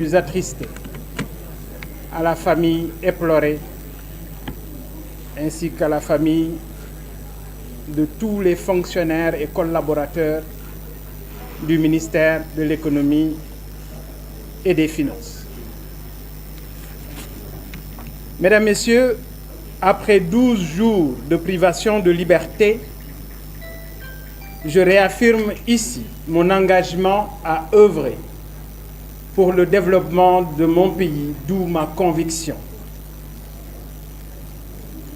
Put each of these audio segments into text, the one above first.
plus attristés, à la famille éplorée, ainsi qu'à la famille de tous les fonctionnaires et collaborateurs du ministère de l'Économie et des Finances. Mesdames, Messieurs, après 12 jours de privation de liberté, je réaffirme ici mon engagement à œuvrer pour le développement de mon pays, d'où ma conviction.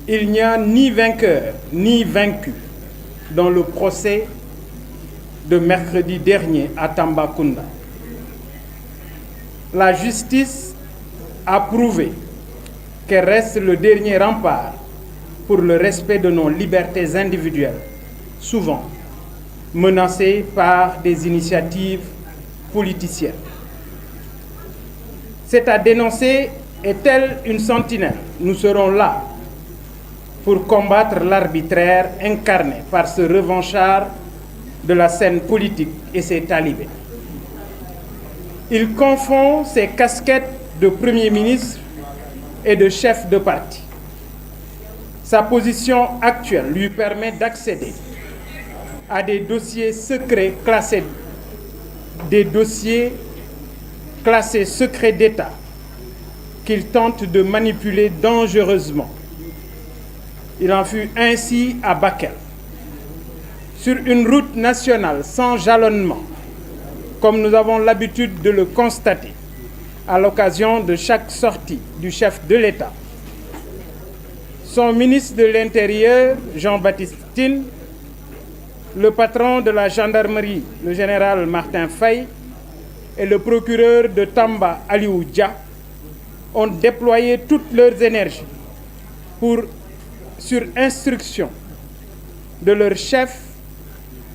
Il n'y a ni vainqueur ni vaincu dans le procès de mercredi dernier à Tambacounda. La justice a prouvé qu'elle reste le dernier rempart pour le respect de nos libertés individuelles, souvent menacées par des initiatives politiciennes. C'est à dénoncer, et telle une sentinelle, nous serons là pour combattre l'arbitraire incarné par ce revanchard de la scène politique et ses talibés. Il confond ses casquettes de Premier ministre et de chef de parti. Sa position actuelle lui permet d'accéder à des dossiers secrets classés, secrets d'État qu'il tente de manipuler dangereusement. Il en fut ainsi à Bakel, sur une route nationale sans jalonnement, comme nous avons l'habitude de le constater à l'occasion de chaque sortie du chef de l'État. Son ministre de l'Intérieur, Jean-Baptiste Tine, le patron de la gendarmerie, le général Martin Faye, et le procureur de Tamba, Aliou Dia, ont déployé toutes leurs énergies sur instruction de leur chef,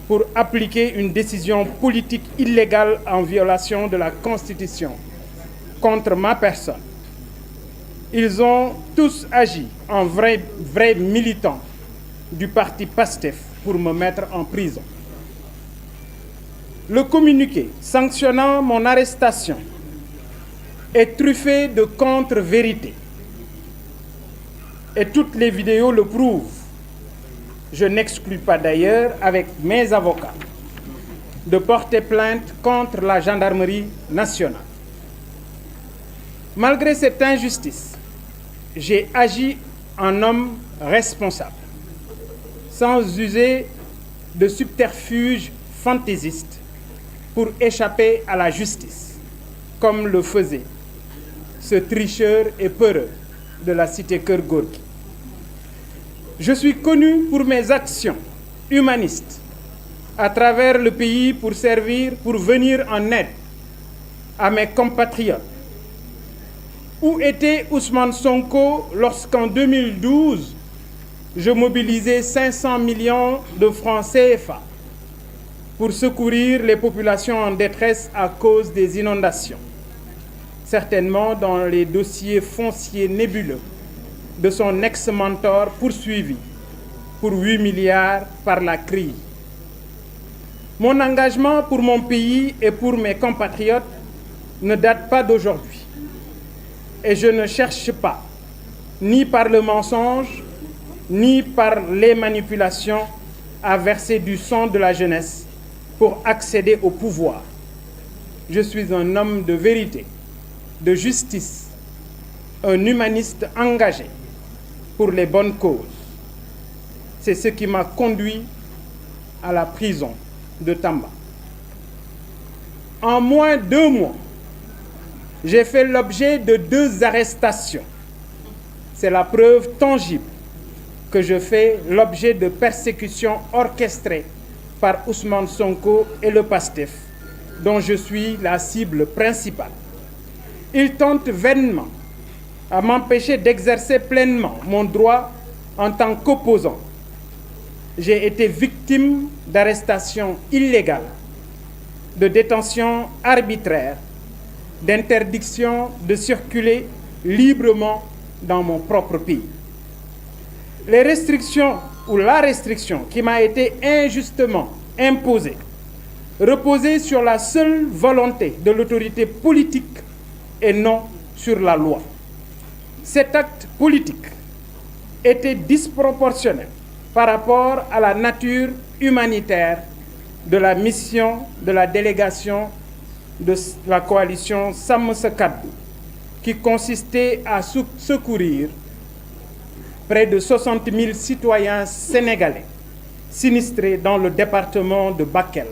pour appliquer une décision politique illégale en violation de la Constitution contre ma personne. Ils ont tous agi en vrais militants du parti PASTEF pour me mettre en prison. Le communiqué sanctionnant mon arrestation est truffé de contre-vérités. Et toutes les vidéos le prouvent. Je n'exclus pas d'ailleurs, avec mes avocats, de porter plainte contre la gendarmerie nationale. Malgré cette injustice, j'ai agi en homme responsable, sans user de subterfuges fantaisistes pour échapper à la justice, comme le faisait ce tricheur et peureux de la cité Keur Gorgui. Je suis connu pour mes actions humanistes à travers le pays pour venir en aide à mes compatriotes. Où était Ousmane Sonko lorsqu'en 2012, je mobilisais 500 millions de francs CFA pour secourir les populations en détresse à cause des inondations, certainement dans les dossiers fonciers nébuleux de son ex-mentor poursuivi pour 8 milliards par la CRI. Mon engagement pour mon pays et pour mes compatriotes ne date pas d'aujourd'hui. Et je ne cherche pas, ni par le mensonge, ni par les manipulations, à verser du sang de la jeunesse pour accéder au pouvoir. Je suis un homme de vérité, de justice, un humaniste engagé pour les bonnes causes. C'est ce qui m'a conduit à la prison de Tamba. En moins de 2 mois, j'ai fait l'objet de 2 arrestations. C'est la preuve tangible que je fais l'objet de persécutions orchestrées par Ousmane Sonko et le PASTEF, dont je suis la cible principale. Ils tentent vainement à m'empêcher d'exercer pleinement mon droit en tant qu'opposant. J'ai été victime d'arrestations illégales, de détention arbitraire, d'interdiction de circuler librement dans mon propre pays. Les restrictions ou la restriction qui m'a été injustement imposée reposait sur la seule volonté de l'autorité politique et non sur la loi. Cet acte politique était disproportionné par rapport à la nature humanitaire de la mission de la délégation de la coalition Sàmm Sa Kàddu, qui consistait à secourir près de 60 000 citoyens sénégalais sinistrés dans le département de Bakel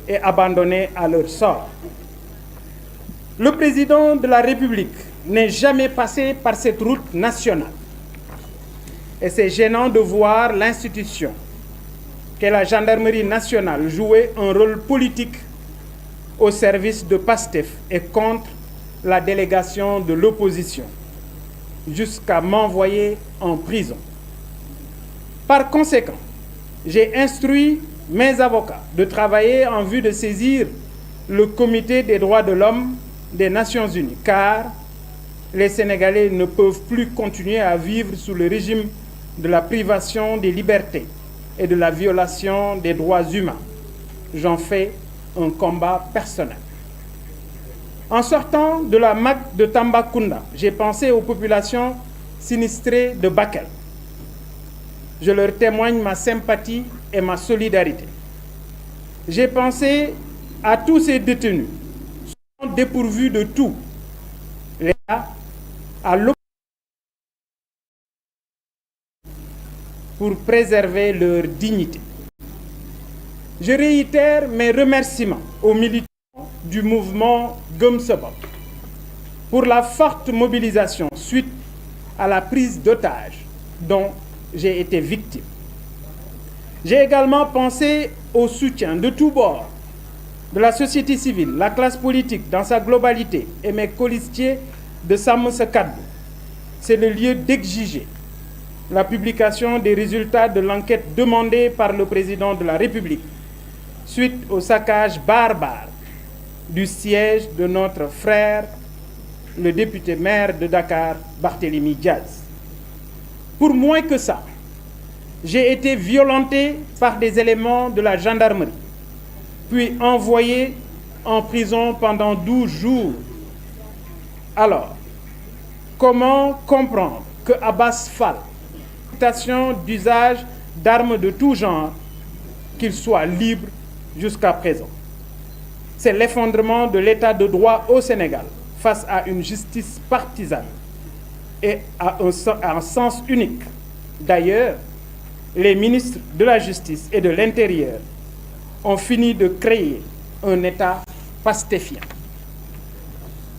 et abandonnés à leur sort. Le président de la République n'est jamais passé par cette route nationale. Et c'est gênant de voir l'institution qu'est la gendarmerie nationale jouer un rôle politique au service de PASTEF et contre la délégation de l'opposition, jusqu'à m'envoyer en prison. Par conséquent, j'ai instruit mes avocats de travailler en vue de saisir le Comité des droits de l'homme des Nations Unies, car les Sénégalais ne peuvent plus continuer à vivre sous le régime de la privation des libertés et de la violation des droits humains. J'en fais un combat personnel. En sortant de la MAC de Tambacounda, j'ai pensé aux populations sinistrées de Bakel. Je leur témoigne ma sympathie et ma solidarité. J'ai pensé à tous ces détenus, dépourvus de tout, à l'opposition pour préserver leur dignité. Je réitère mes remerciements aux militants du mouvement Gëm Sa Bopp pour la forte mobilisation suite à la prise d'otages dont j'ai été victime. J'ai également pensé au soutien de tous bords de la société civile, la classe politique dans sa globalité et mes colistiers de Sàmm Sa Kàddu. C'est le lieu d'exiger la publication des résultats de l'enquête demandée par le président de la République suite au saccage barbare du siège de notre frère, le député maire de Dakar, Barthélémy Diaz. Pour moins que ça, j'ai été violenté par des éléments de la gendarmerie, puis envoyé en prison pendant 12 jours. Alors, comment comprendre que Abass Fall, d'usage d'armes de tout genre, qu'il soit libre jusqu'à présent? C'est l'effondrement de l'état de droit au Sénégal face à une justice partisane et à un sens unique. D'ailleurs, les ministres de la Justice et de l'Intérieur ont fini de créer un État pastéfien.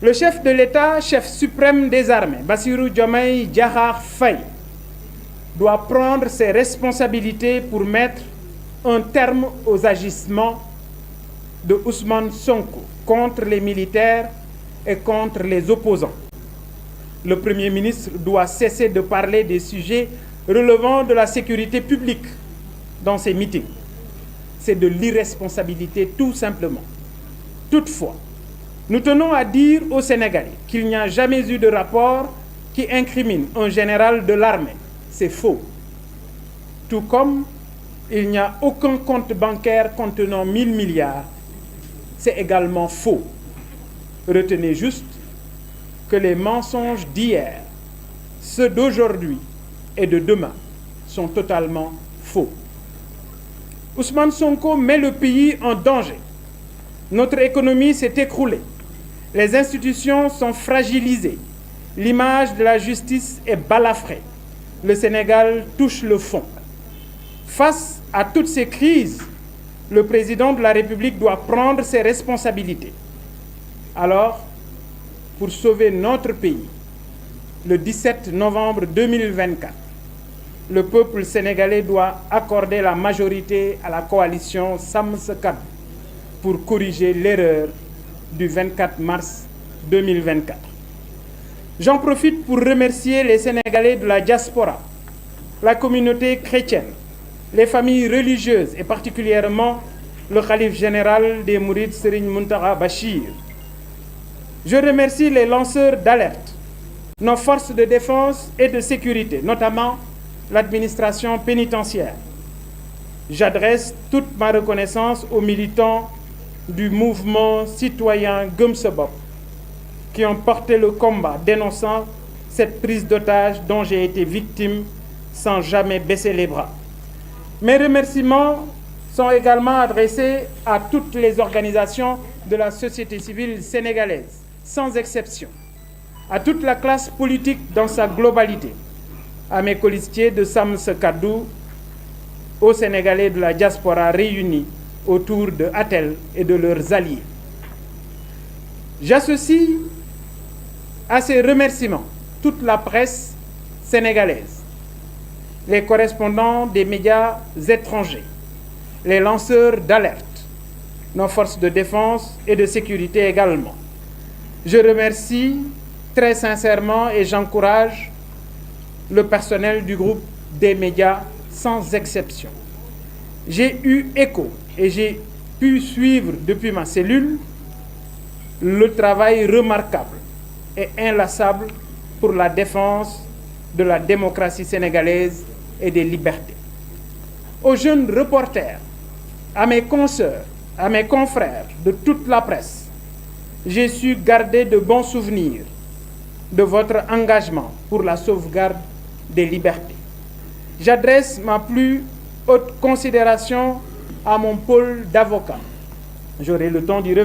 Le chef de l'État, chef suprême des armées, Bassirou Diomaye Diakhar Faye, doit prendre ses responsabilités pour mettre un terme aux agissements de Ousmane Sonko contre les militaires et contre les opposants. Le Premier ministre doit cesser de parler des sujets relevant de la sécurité publique dans ses meetings. C'est de l'irresponsabilité tout simplement. Toutefois, nous tenons à dire aux Sénégalais qu'il n'y a jamais eu de rapport qui incrimine un général de l'armée. C'est faux. Tout comme il n'y a aucun compte bancaire contenant 1000 milliards. C'est également faux. Retenez juste que les mensonges d'hier, ceux d'aujourd'hui et de demain sont totalement faux. Ousmane Sonko met le pays en danger. Notre économie s'est écroulée. Les institutions sont fragilisées. L'image de la justice est balafrée. Le Sénégal touche le fond. Face à toutes ces crises, le président de la République doit prendre ses responsabilités. Alors, pour sauver notre pays, le 17 novembre 2024, le peuple sénégalais doit accorder la majorité à la coalition Sàmm Sa Kàddu pour corriger l'erreur du 24 mars 2024. J'en profite pour remercier les Sénégalais de la diaspora, la communauté chrétienne, les familles religieuses et particulièrement le khalife général des Mourides Serigne Mountakha Bachir. Je remercie les lanceurs d'alerte, nos forces de défense et de sécurité, notamment l'administration pénitentiaire. J'adresse toute ma reconnaissance aux militants du mouvement citoyen Gëm Sa Bopp qui ont porté le combat dénonçant cette prise d'otage dont j'ai été victime sans jamais baisser les bras. Mes remerciements sont également adressés à toutes les organisations de la société civile sénégalaise, sans exception, à toute la classe politique dans sa globalité, à mes colistiers de Sàmm Sa Kàddu, aux Sénégalais de la diaspora réunis autour de ATEL et de leurs alliés. J'associe à ces remerciements toute la presse sénégalaise, les correspondants des médias étrangers, les lanceurs d'alerte, nos forces de défense et de sécurité également. Je remercie très sincèrement et j'encourage le personnel du groupe des médias sans exception. J'ai eu écho et j'ai pu suivre depuis ma cellule le travail remarquable et inlassable pour la défense de la démocratie sénégalaise et des libertés. Aux jeunes reporters, à mes consoeurs, à mes confrères de toute la presse, j'ai su garder de bons souvenirs de votre engagement pour la sauvegarde des libertés. J'adresse ma plus haute considération à mon pôle d'avocats. J'aurai le temps d'y revenir.